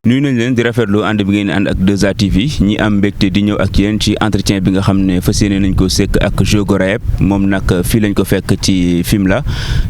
nuyu nañ leen di rafetlu ànd bi ngeen ànd ak 2A TV ñi am mbégte di ñëw ak yéen ci entretien bi nga xam ne fas yéene nañ ko sekk ak Jo Gorayeb moom nag fii lañ ko fekk ci Fimela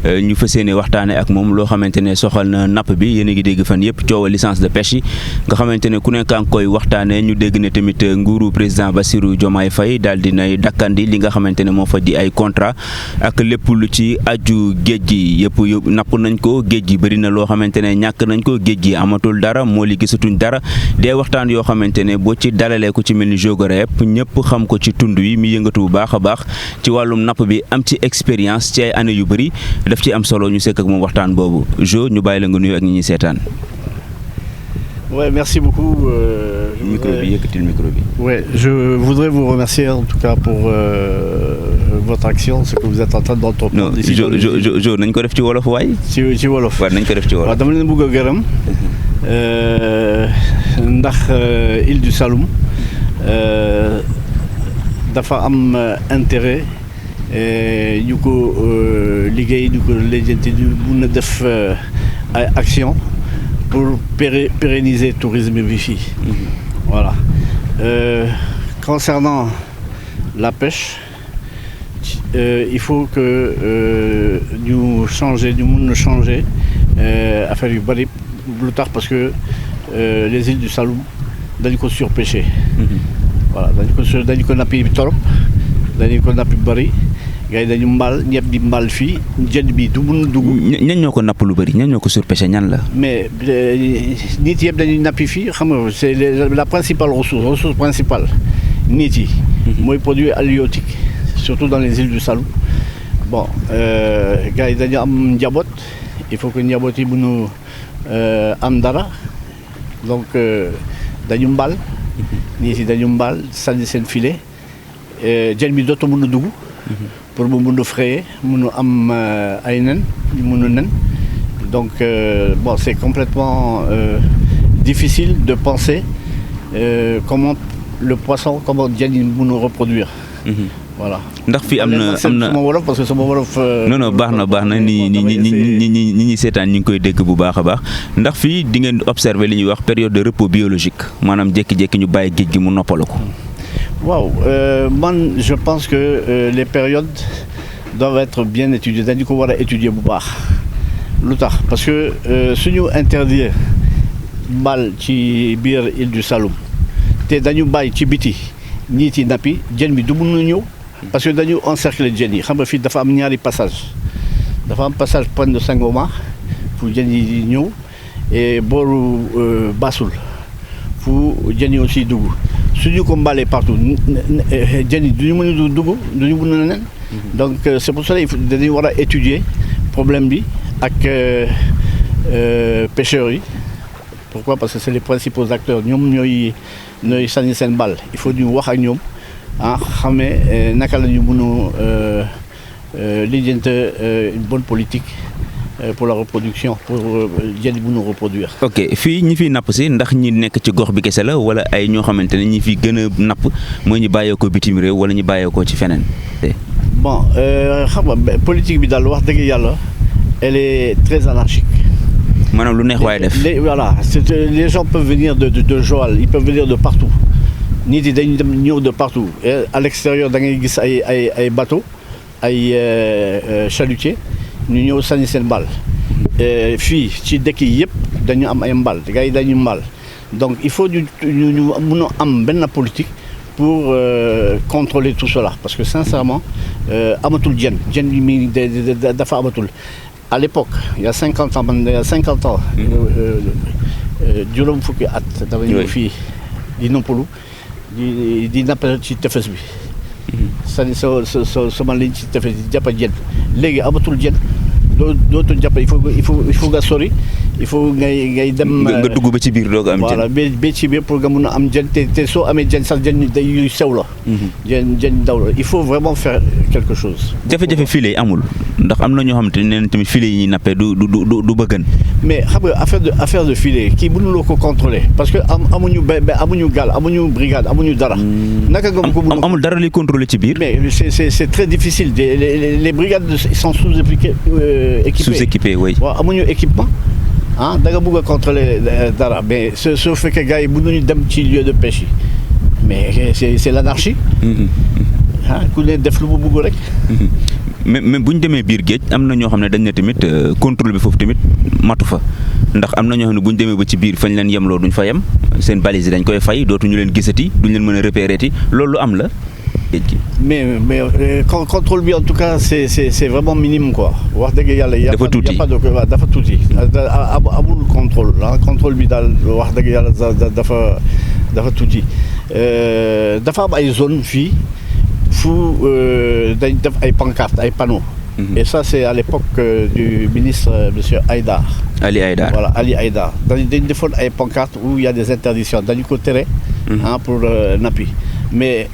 ñu fas yéene waxtaane ak moom loo xamante ne soxal na napp bi yéen a ngi dégg fan yëpp coowal licence de pêche yi nga xamante ne ku nekk a ngi koy waxtaane ñu dégg ne tamit nguuru président Bassirou Diomaye Faye daal di nay dakkandi li nga xamante ne moo fa di ay contrat ak lépp lu ci aju géej gi yëpp napp nañ ko géej gi bëri na loo xamante ne ñàkk nañ ko géej gi amatul dara moo li gisatuñ dara dee waxtaan yoo xamante ne boo ci dalalee ko ci mel ni Jo Gorayeb ñëpp xam ko ci tund wi mi yëngatu bu baax a baax ci wàllum napp bi am ci expérience ci ay année yu bëri daf ci am solo ñu sekk ak moom waxtaan boobu Jo ñu bàyyi la nga nuyu ak ñi ñuy seetaan. Ouais, merci beaucoup. Micro bi yëkkatil micro bi. Ouais, je voudrais vous remercier en tout cas pour votre action, ce que vous êtes en train d'entreprendre. Non, Jo nañ ko def ci wolof waay. ci wolof. waaw nañ ko def ci wolof. waaw dama leen bëgg a gërëm ndax île du Saloum dafa am intérêt ñu ko liggéey ñu ko lijjanti ñu mun a def ay action pour pérenniser tourisme bi fii. Voilà. Concernant la pêche, il faut que ñu mun a changer affaire yu bari lu tax parce que les îles du Saloum dañu ko surpêché. Voilà dañu ko nappi torop dañu ko nappi bari gars yi dañu mbaal ñëpp di mbaal fii jën bi du mun dugg. ñan ñoo ko napp lu bëri ñan ñoo ko surpêché ñan la. mais nit yëpp dañuy nappi fii xam nga c'est la principale ressource principale nit yi. mooy produit halieutique surtout dans les îles du Saloum. Bon gars yi dañu am njaboot il faut que njaboot yi mënu am dara donc dañu mbaal. nit yi dañu mbaal sànni seen filet jën bi dootu mën a dugg. pour mu mun a frayer mun a am ay nen ñu mun a nen donc bon c'est complètement difficile de penser comment le poisson comment jën yi mun a reproduire. Voilà. ndax fii am na sama wolof parce que sama wolof. non baax na ñi seetaan ñu ngi koy dégg bu baax a baax ndax fii di ngeen observer li ñuy wax période de repos biologique maanaam jékki-jékki ñu bàyyi géej gi mu noppalu ko. waaw man je pense que les périodes doivent être bien étudiées dañu ko war a étudier bu baax lu tax parce que suñu interdire mbaal ci biir île du Saloum te dañu bàyyi ci biti nit yi nappi jën bi du mun a ñëw parce que dañu encercler jën yi xam nga fii dafa am ñaari passage dafa am passage Pointe de Sangomar fu jën yi ñëw et booru Bassoul fu jën yi aussi dugg suñu ko mbalee partout jën yi duñu mën a dugg duñu mën a nen donc c'est pour cela dañuy war a étudier problème bi ak pêcheurs yi pourquoi parce que c'est les principaux acteurs ñoom ñooy sànni seen bal il faut ñu wax ak ñoom xamee naka la ñu mën a lijjante une bonne politique pour la reproduction pour jën yi mën a reproduire. ok fii ñi fiy napp si ndax ñi nekk ci gox bi kese la wala ay ñoo xamante ne ñi fi gën a napp mooy ñu bàyyeekoo bitim réew wala ñu bàyyeekoo ci feneen. bon xam nga politique bi daal wax dëgg yàlla elle est très anarchique. maanaam lu neex waaye def. Voilà les gens peuvent venir de Joal ils peuvent venir de partout nit yi dañu dem ñëw de partout et à l'extérieur da ngay gis ay bateau ay chalutier ñu ñëw sànni seen mbaal fii ci dëkk yi yëpp dañu am ay mbaal gars yi dañu mbaal donc il faut ñu mun a am benn politique pour contrôler tout cela parce que sincèrement amatul jën bi mi dafa amatul. À l'époque, il y a 50 ans, juróom fukki at dama ñëw fii di noppalu di napp ci tefes bi. c'est-à-dire sama ligne ci tefes di jàpp jën léegi amatul jën dootul jàpp il faut nga sori il faut ngay dem. nga dugg ba ci biir doog am jën. voilà ba ci biir pour nga mun a am jën te soo amee jën sax jën yu sew la. jën daw la il faut vraiment faire quelque chose. jafe-jafe filet amul ndax am na ñoo xamante ne nee tamit filet yi ñuy nappee du bëggan. mais xam nga affaire de filet kii mënuloo ko contrôler parce que amuñu amuñu gaal amuñu brigade amuñu dara. naka nga ko mën amul dara luy contrôler ci biir. mais c'est très difficile les brigades sont sous-équipées. Sous-équipées, oui. waaw amuñu équipement da nga bëgg a contrôler dara mais soo fekkee gars yi mënuñu dem ci lieu de pêche yi mais c'est l'anarchie. ku ne def lu mu bëgg rek. mais bu ñu demee biir géej am na ñoo xam ne dañ ne tamit contrôle bi foofu tamit matu fa ndax am na ñoo xam ne bu ñu demee ba ci biir fañ leen yemloo duñ fa yem seen balise yi dañ koy fay dootuñu leen gisati duñ leen mën a repérer ti loolu am la. mais contrôle bi en tout cas c'est vraiment minime quoi wax dëgg yàlla. dafa tuuti dafa tuuti amul contrôle contrôle bi daal wax dëgg yàlla dafa tuuti dafa am ay zone fii fu dañ def ay pancartes ay panneaux. Et ça c'est à l'époque du ministre monsieur Haïdar. Ali Haïdar. Voilà, Ali Haïdar. Dañ defoon ay pancartes où il y a des interdictions dañu ko tere pour nappi. Mais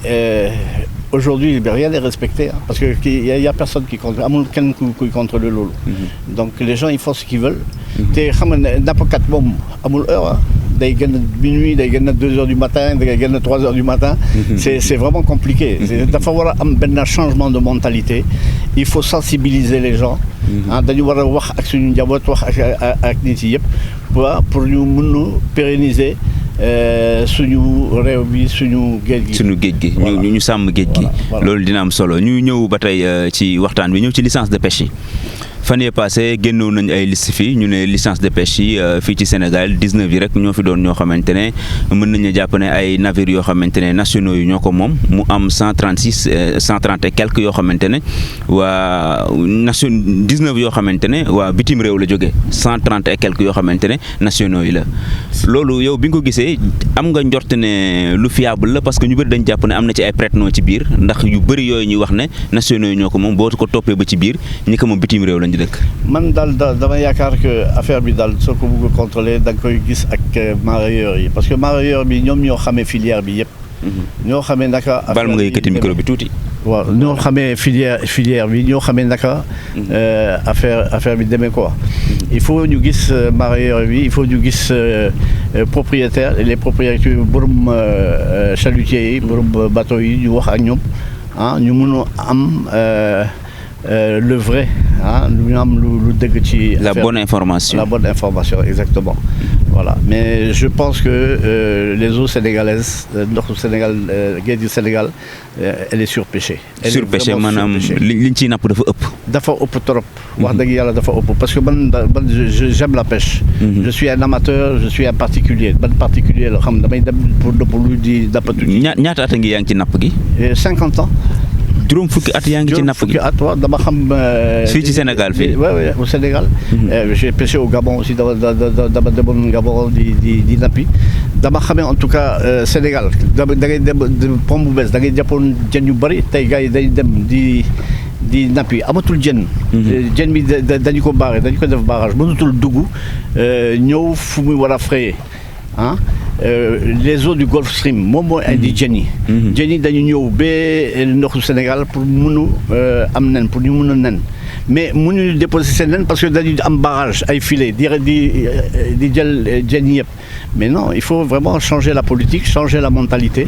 aujourd'hui rien n'est respecté parce que il y a personne qui contrôle amul kenn kuy contrôler loolu. Donc les gens ils font ce qu'ils veulent. te xam nga ne nappkat moom amul heure day génn minuit day génn 2 heures du matin day génn 3 heures du matin. C'est vraiment compliqué. dafa war a am benn changement de mentalité. Il faut sensibiliser les gens. dañu war a wax ak suñu njaboot wax ak nit yi yëpp pour ñu mun a pérenniser. suñu réew bi suñu géej gi. suñu géej gi ñu sàmm géej gi. loolu dina am solo ñu ñëw ba tey ci waxtaan bi ñëw ci licence de pêche yi. fan yee passé génnoon nañu ay liste fii ñu ne licence de pêche yi fii ci Sénégal 19 yi rek ñoo fi doon ñoo xamante ne mën nañu jàpp ne ay navires yoo xamante ne nationaux yi ñoo ko moom mu am 130 et quelques yoo xamante ne waa 19 yoo xamante ne waa bitim réew la jógee 130 et quelques yoo xamante ne nationaux yi la. loolu yow bi nga ko gisee am nga njort ne lu fiable la parce que ñu bëri dañ jàpp ne am na ci ay prête-noms ci biir ndax yu bëri yooyu ñuy wax ne nationaux yi ñoo ko moom boo ko toppee ba ci biir ñi ko moom bitim réew lañ dëkk. man daal dama yaakaar que affaire bi daal soo ko bëgg a contrôler da nga koy gis ak mareyeurs yi parce que mareyeurs bi ñoom ñoo xamee filière bi yëpp. ñoo xamee naka. bal ma nga yëkkati micro bi tuuti. waaw ñoo xamee filière bi ñoo xamee naka. affaire bi demee quoi. il faut ñu gis mareyeurs bi il faut ñu gis propriétaires les propriétaires borom chalutiers yi borom bateau yi ñu wax ak ñoom ñu mun a am. Le vrai lu am lu dëgg ci. La bonne information. La bonne information exactement. Voilà mais je pense que les eaux sénégalaises ndoxu Sénégal géej gi Sénégal elle est surpêchée. surpêchée maanaam liñ ciy napp dafa ëpp. dafa ëpp trop. wax dëgg yàlla dafa ëpp parce que man j'aime la pêche. Je suis un amateur je suis un particulier ban particulier la xam damay dem pour lu di nappatu. ñaata at a ngi yaa ngi ci napp gi. 50 ans. juróom fukki at yaa ngi ci napp gi dama xam. fii ci Sénégal fii. oui au Sénégal. J'ai pêché au Gabon aussi dama demoon Gabon di nappi dama xamee en tout cas Sénégal da ngay dem pont bu bees da ngay jàppoon jën yu bëri tey gars yi dañuy dem di nappi amatul jën. jën bi dañu ko barré dañu ko def barrage mënatul dugg ñëw fu muy war a frayer les eaux du Gulf Stream moom mooy indi jën yi. jën yi dañu ñëw ba ndoxu Sénégal pour mënu am nen pour ñu mën a nen mais mënuñu déposer seen nen parce que dañu am barrage ay filets di jël jën yi yëpp mais non il faut vraiment changer la politique changer la mentalité.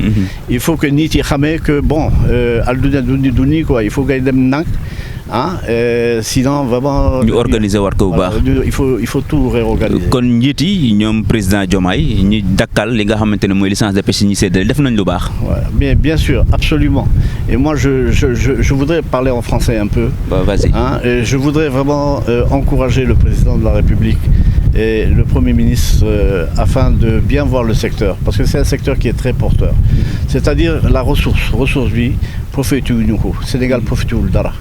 Il faut que nit yi xamee que bon alduna du nii quoi il faut ngay dem ndànk sinon vraiment. ñu organiser war ko bu baax. il faut tout réorganiser. kon njiit yi ñoom président Diomaye ñi dakkal li nga xamante ne mooy licence de pêche yi ñuy séddale def nañ lu baax. bien sûr absolument et moi je voudrais parler en français un peu. Vas-y. Je voudrais vraiment encourager le président de la République et le Premier ministre afin de bien voir le secteur parce que c'est un secteur qui est très porteur. C'est-à-dire la ressource bi profité wuñu ko Sénégal profité wul dara.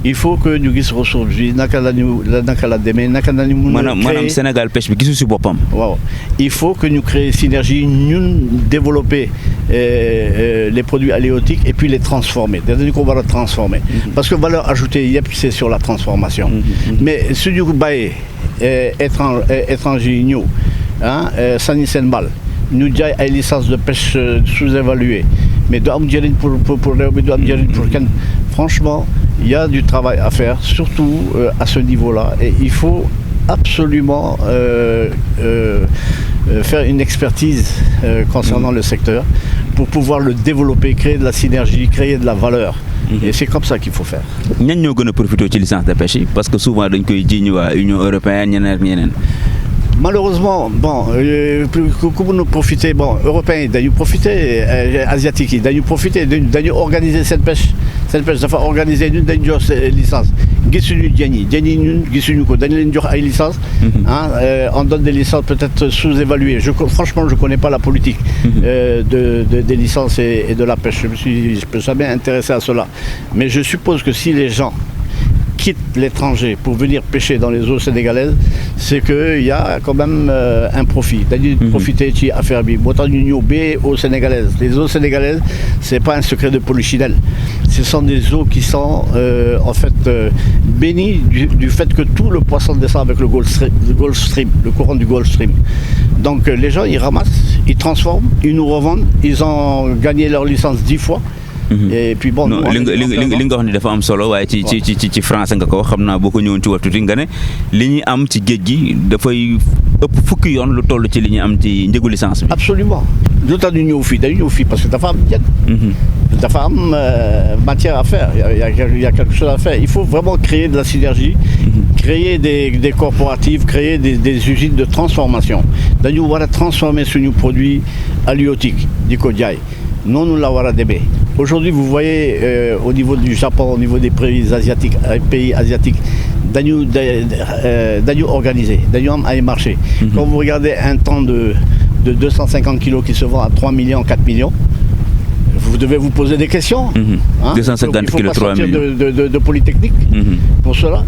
Il faut que ñu gis ressource bi naka la demee naka la ñu mun a. maanaam Sénégal pêche bi gisu si boppam. waaw il faut que ñu créer synergie ñun développer les produits halieutiques et puis les transformer dañu ko war a transformer. Parce que valeur ajoutée yëpp c'est sur la transformation. Mais suñu bàyyee étranger yi ñëw sànni seen bal ñu jaay ay licence de pêche sous-évaluées mais du am njëriñ pour réew mi du am njëriñ pour kenn franchement. Il y a du travail à faire, surtout à ce niveau-là. Et il faut absolument faire une expertise concernant le secteur pour pouvoir le développer, créer de la synergie, créer de la valeur. Et c'est comme ça qu'il faut faire. ñan ñoo gën a profité ci licence de pêche yi parce que souvent dañ koy jiiñ waa Union européenne ñeneen. malheureusement bon pour nous profiter bon européens dañu profiter asiatiques yi dañu profiter dañu organiser cette pêche dafa organiser ñun dañu jox licence gisuñu jën yi ñun gisuñu ko dañu leen jox ay licence on donne des licences peut-être sous-évaluées franchement je connais pas la politique des licences et de la pêche je me suis jamais intéressé à cela mais je suppose que si les gens quittent l'étranger pour venir pêcher dans les eaux sénégalaises, c'est qu'il y a quand même un profit. Dañuy profiter ci affaire bi moo tax ñu ñëw ba eaux sénégalaises. Les eaux sénégalaises, c'est pas un secret de polichinelle. Ce sont des eaux qui sont en fait bénies du fait que tout le poisson descend avec le Gulf Stream, le courant du Gulf Stream. Donc les gens ils ramassent, ils transforment, ils nous revendent, ils ont gagné leur licence 10 fois. Et puis bon non li nga wax ni dafa am solo waaye ci français nga ko wax xam naa boo ko ñëwoon ci wax tuuti nga ne li ñuy am ci géej gi dafay ëpp fukki yoon lu toll ci li ñuy am ci njëgu licence bi. Absolument lu tax ñu ñëw fii dañu ñëw fii parce que dafa am jën. dafa am matière à faire il y a quelque chose à faire il faut vraiment créer de la synergie. Créer des coopératives créer des usines de transformation dañu war a transformer suñu produit halieutique di ko jaay noonu la war a demee. Aujourd'hui, vous voyez au niveau du Japon, au niveau des pays asiatiques, dañu organisé, dañu am ay marché. Quand vous regardez un temps de 250 kilos qui se vend à 3 millions, 4 millions, vous devez vous poser des questions. 250 kilos, 3 millions. Il faut pas sortir de Polytechnique pour cela.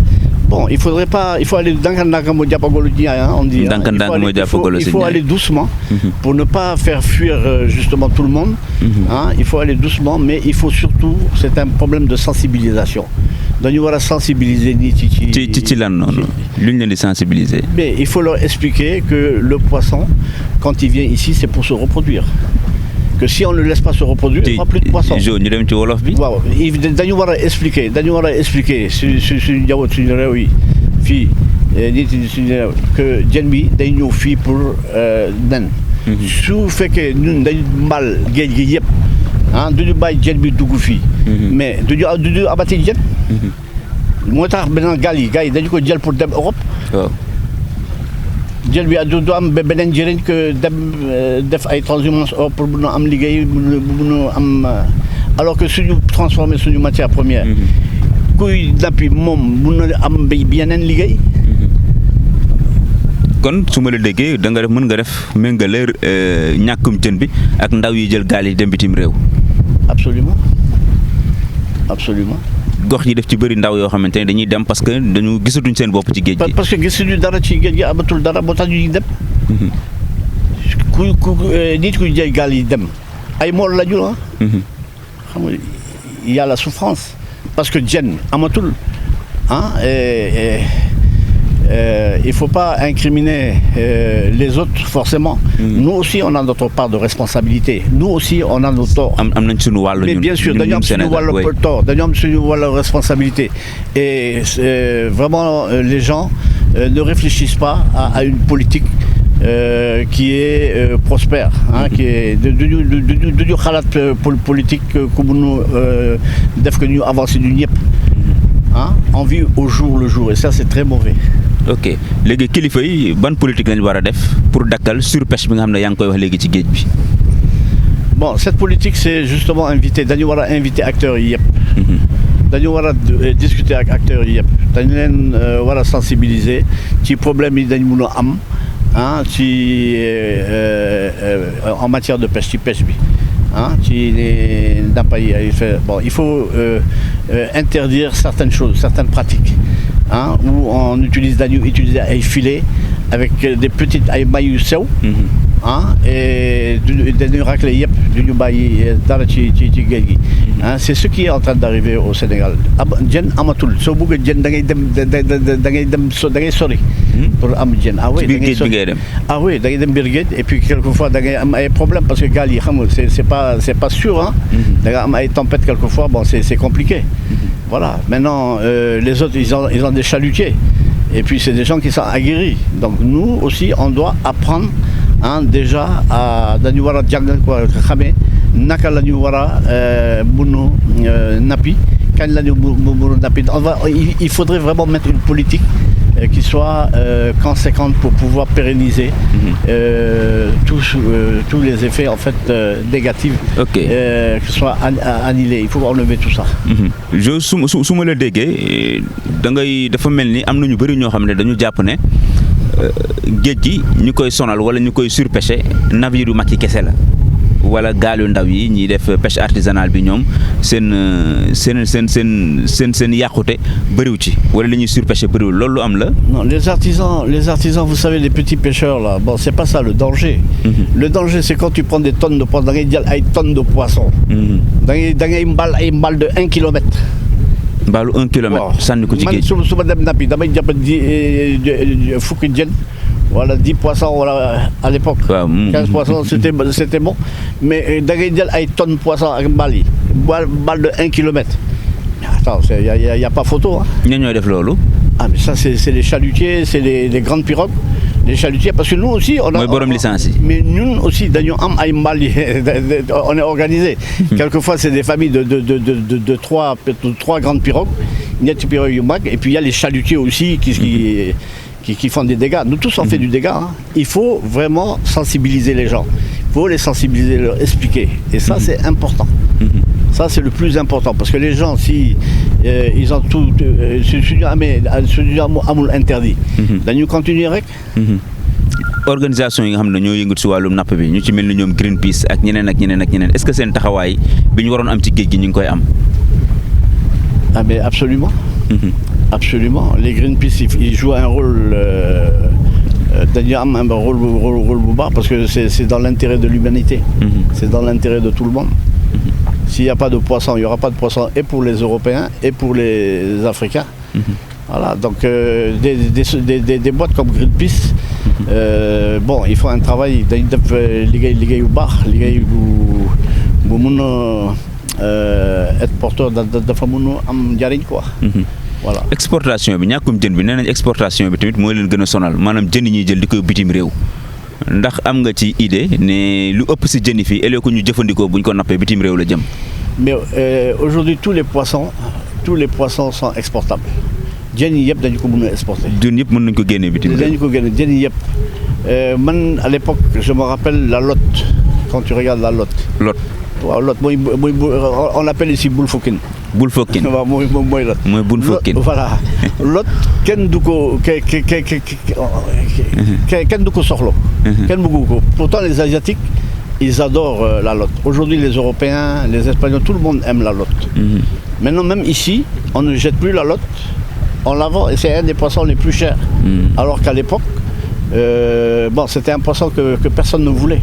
Bon, il faut aller on dit. Il faut aller doucement pour ne pas faire fuir justement tout le monde. Il faut aller doucement, mais il faut surtout, c'est un problème de sensibilisation. Donc il faut sensibiliser sensibiliser. Mais il faut leur expliquer que le poisson, quand il vient ici, c'est pour se reproduire. Que si on ne le laisse pas se reproduire, il n'y aura plus de poissons. Waaw dañu war a expliquer suñu njaboot suñu réew yi fii nit ñi suñu réew que jën bi day ñëw fii pour nen. su fekkee ñun dañu mbal géej gi yëpp duñu bàyyi jën bi dugg fii. mais duñu amati jën. moo tax beneen gaal yi dañu ko jël pour dem Europe. jël bi du am beneen njëriñ que dem def ay transhumance pour mun a am liggéey mun a am alors que suñu transformer suñu matière première kuy nappi moom mun na am yeneen liggéey. kon su ma la déggee da nga def mën nga def méngale ñàkkum jën bi ak ndaw yi jël gaal yi dem bitim réew. absolument. gox yi def ci bëri ndaw yoo xamante ne dañuy dem parce que dañu gisatuñ seen bopp ci géej gi. parce que gisuñu dara ci géej gi amatul dara moo tax ñuy dem. nit ku jël gaal yi dem ay mool la ñu xam nga il y a la souffrance parce que jën amatul il faut pas incriminer les autres forcément. Nous aussi on a notre part de responsabilité. Nous aussi on a notre tort. Mais bien sûr dañu am suñu wàllu tort dañu am suñu wàllu responsabilité et vraiment les gens ne réfléchissent pas à une politique qui est prospère qui est duñu xalaat politique ku mënu def que ñu avancer ñu ñëpp on vit au jour le jour et ça c'est très mauvais. ok léegi kilifa yi ban politique lañu war a def pour dakkal surpêche bi nga xam ne yaa ngi koy wax léegi ci géej bi. bon cette politique c'est justement dañu war a inviter acteurs yi yëpp. dañu war a discuter ak acteurs yi yëpp dañu leen war a sensibiliser ci problème yi dañ mun a am en matière de pêche ci pêche bi ci nappa yi bon il faut interdire certaines choses certaines pratiques où on utilise ay filets avec des petites ay may yu sew et dañuy racler yëpp duñu bàyyi dara ci géej gi c'est ce qui est en train d'arriver au Sénégal jën amatul soo bëgg a jën da ngay sori pour am jën oui da ngay sori oui da ngay dem biir géej et puis quelquefois da ngay am ay problèmes parce que gaal yi xam nga c'est pas sûr da nga am ay tempêtes quelquefois bon c'est compliqué voilà maintenant les autres ils ont des chalutiers et puis c'est des gens qui sont aguerris donc nous aussi on doit apprendre déjà dañu war a jàngal quoi xamee naka la ñu war a mun nappi kañ la ñu mun nappi il faudrait vraiment mettre une politique qui soit conséquente pour pouvoir pérenniser tous les effets en fait négatifs, qui soient annihilés. Il faut enlever tout ça. Je su ma la déggee da ngay dafa mel ni am na ñu bëri ñoo xam ne dañu jàpp ne géej gi ñu koy sonal wala ñu koy surpêcher navire yu mag yi kese la wala gaal yu ndaw yi ñiy def pêche artisanale bi ñoom seen yàqute bëriw ci wala li ñuy surpêcher bëriwul loolu lu am la. Non, les artisans, vous savez, les petits pêcheurs là, bon, c'est pas ça le danger. Le danger, c'est quand tu prends des tonnes de poissons, da ngay jël ay tonnes de poissons. Da ngay mbal ay mbal de 1 kilomètre. mbaalu 1 kilomètre sànni ko ci géej. man su ma dem nappi damay jàpp fukki jën wala 10 poissons wala à l'époque. 15 poissons c'était bon, mais da ngay jël ay tonnes poissons ak mbal yi mbal de 1 kilomètre. Attends, y a pas photo. ñan ñooy def loolu. Ah mais ça c'est les chalutiers, c'est les grandes pirogues, les chalutiers, parce que nous aussi on a. mooy borom licence yi. Mais ñun aussi dañu am ay mbal yi on est organisé. Quelquefois c'est des familles de trois grandes pirogues, ñetti pirogues yu mag, et puis il y a les chalutiers aussi qui font des dégâts. Nous tous on fait du dégât. Il faut vraiment sensibiliser les gens. Il faut les sensibiliser, leur expliquer. Et ça c'est important. Ça c'est le plus important, parce que les gens si ils ont tout suñu amul interdit dañu continuer rek. Organisation yi nga xam ne ñoo yëngatu si wàllum napp bi ñu ci mel ni ñoom Greenpeace ak ñeneen est-ce que seen taxawaay bi ñu waroon am ci géej gi ñu ngi koy am. Ah mais absolument. Absolument. Les Greenpeace ils jouent un rôle dañu am un rôle bu baax, parce que c'est dans l'intérêt de l'humanité. C'est dans l'intérêt de tout le monde. S'il n'y a pas de poisson, il n'y aura pas de poisson et pour les Européens et pour les Africains. Voilà, donc des boîtes comme Greenpeace, bon, il faut un travail, dañu def liggéey bu baax, liggéey bu mun a être porteur dafa mun a am njariñ quoi. Voilà. Exportation bi ñàkkum jën bi nee nañ exportation bi tamit mooy leen gën a sonal maanaam jën yi ñuy jël di ko bitim réew. ndax am nga ci idée ne lu ëpp si jën yi fii ëllëg ko ñu jëfandikoo bu ñu ko nappee bitim réew la jëm. Mais aujourd'hui tous les poissons sont exportables. jën yi yëpp dañu ko mën a exporter. jën yëpp mën nañu ko génnee bitim réew. dañu ko génne jën yi yëpp man à l'époque je me rappelle la lotte, quand tu regardes la lotte. waaw lotte mooy on l'appelle ici Bulfokkin. Bulfokkin waaw mooy lotte. mooy Bulfokkin. Voilà lotte kenn du ko kenn du ko soxla. kenn bëggu ko. Pourtant les Asiatiques ils adorent la lotte. Aujourd'hui les Européens, les Espagnols, tout le monde aime la lotte. Maintenant même ici on ne jette plus la lotte, on la vend et c'est un des poissons les plus chers. Alors qu'à l'époque bon, c'était un poisson que personne ne voulait.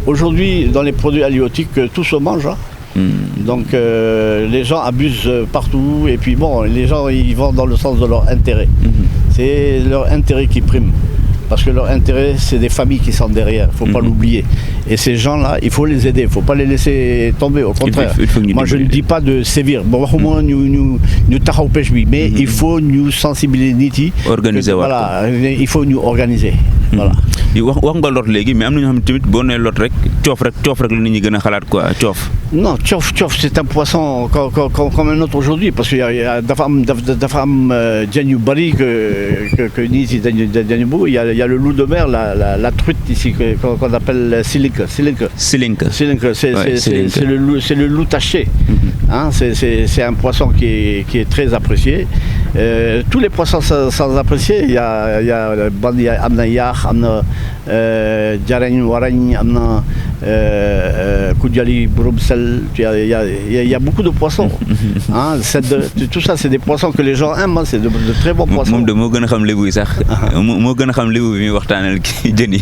Aujourd'hui, dans les produits halieutiques, tout se mange. Donc les gens abusent partout et puis bon, les gens ils vont dans le sens de leur intérêt. C'est leur intérêt qui prime. Parce que leur intérêt, c'est des familles qui sont derrière, il ne faut pas l'oublier. Et ces gens-là, il faut les aider, il ne faut pas les laisser tomber, au contraire. Moi, je ne dis pas de sévir. Bon, nous taxaw pêche bi, mais il faut nous sensibiliser nit yi. Organiser voilà, il faut nous organiser. Voilà. wax nga lot léegi mais am na ñoo xam ne tamit boo nee lot rek coof rek la nit ñi gën a xalaat quoi coof. Non, tchof c'est un poisson comme un autre aujourd'hui, parce qu'il y a dafa am jën yu bari que nit yi dañu bëgg. Il y a le loup de mer, la truite ici qu'on appelle silinke. Silinke. C'est le loup taché. Hein, c'est un poisson qui est très apprécié. Tous les poissons sans apprécier, il y a bandi am na yaax, am na jarañ warañ, am na kujali borom sel. Il y a beaucoup de poissons. Hein, tout ça c'est des poissons que les gens aiment, hein, c'est de très bons poissons. moom de moo gën a xam lébu yi sax. moo gën a xam lébu bi muy waxtaanal ki jën yi.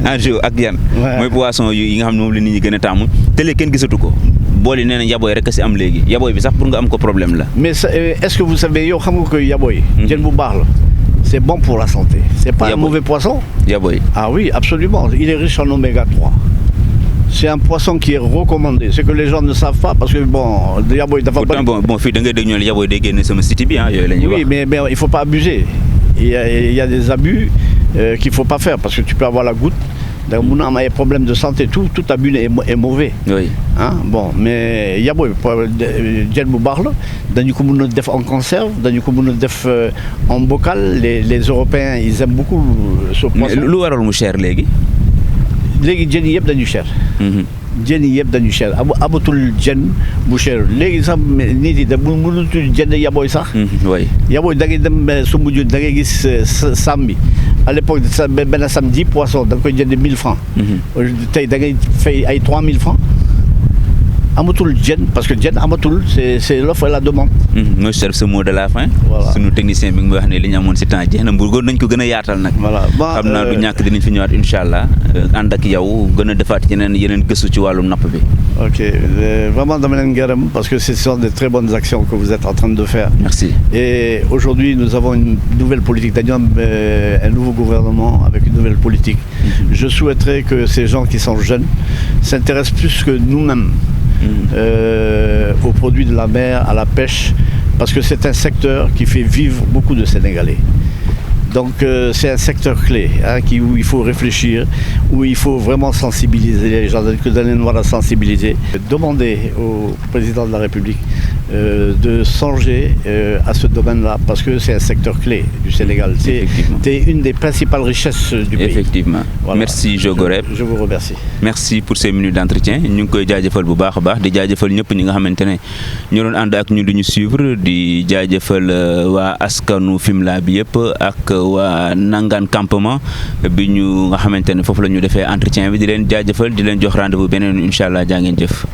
enjeu ak yan. mooy poisson yi nga xam ne moom la nit ñi gën a taamu te léegi kenn gisatu ko. bool yi nee nañ yaboy rek a si am léegi yaboy bi sax pour nga am ko problème la. Mais est-ce que vous savez yow xam nga ko yaboy. jën bu baax la. C'est bon pour la santé. C'est pas un mauvais poisson. Yaboy. Ah oui, absolument. Il est riche en oméga 3. C'est un poisson qui est recommandé. C'est que les gens ne savent pas parce que bon, le yaboy dafa bari. Pourtant bon fii da ngay dégg ñu ne yaboy day génn sama cité bi ah yooyu la ñuy wax. Oui, mais il faut pas abuser. Il y a des abus qu'il faut pas faire parce que tu peux avoir la goutte. Donc mun na am ay problème de santé tout abus est mauvais. oui ah bon mais yaboy jën bu baax la dañu ko mën a def en conserve dañu ko mën a def en bocal les Européens ils aiment beaucoup ce poisson. lu waral mu cher léegi. léegi jën yi yëpp dañu cher. jën yi yëpp dañu cher amatul jën bu cher léegi sax nit yi da mënutul jënd yaboy sax. oui yaboy da ngay dem su mujj da ngay gis sam bi à l'époque benn sam 10 poissons da nga koy jënd 1000 francs. tey da ngay fay ay 3000 francs. amatul jën parce que jën amatul c'est l'offre et la demande. mooy chef ce mot de la fin. voilà sunu technicien bi nga wax ne li ñu amoon si temps jeex na bëggoon nañ ko gën a yaatal nag. voilà xam naa du ñàkk dinañ fi ñëwaat incha allah ànd ak yow gën a defaat yeneen gëstu ci wàllum napp bi. ok vraiment dama leen gërëm parce que ce sont de très bonnes actions que vous êtes en train de faire. merci. Et aujourd'hui nous avons une nouvelle politique dañu am un nouveau gouvernement avec une nouvelle politique. Je souhaiterais que ces gens qui sont jeunes s'intéressent plus que nous-mêmes. Aux produits de la mer, à la pêche, parce que c'est un secteur qui fait vivre beaucoup de Sénégalais. Donc c'est un secteur clé où il faut réfléchir, où il faut vraiment sensibiliser les gens, que d'aller voir la sensibiliser. Demander au président de la République de songer à ce domaine-là, parce que c'est un secteur clé du Sénégal. C'est une des principales richesses du pays. Effectivement. Voilà. Merci Jogoreb. Je vous remercie. Merci pour ces minutes d'entretien. Ñu ngi koy jaajëfal bu baax a baax di jaajëfal ñëpp ñi nga xamante ne ñoo doon ànd ak ñu duñu suivre di jaajëfal waa askanu Fimela bi yëpp ak waa Nangaan campement bi ñu nga xamante ne foofu la ñu defee entretien bi di leen jaajëfal di leen jox rendez-vous beneen incha allah jaa ngeen jëf.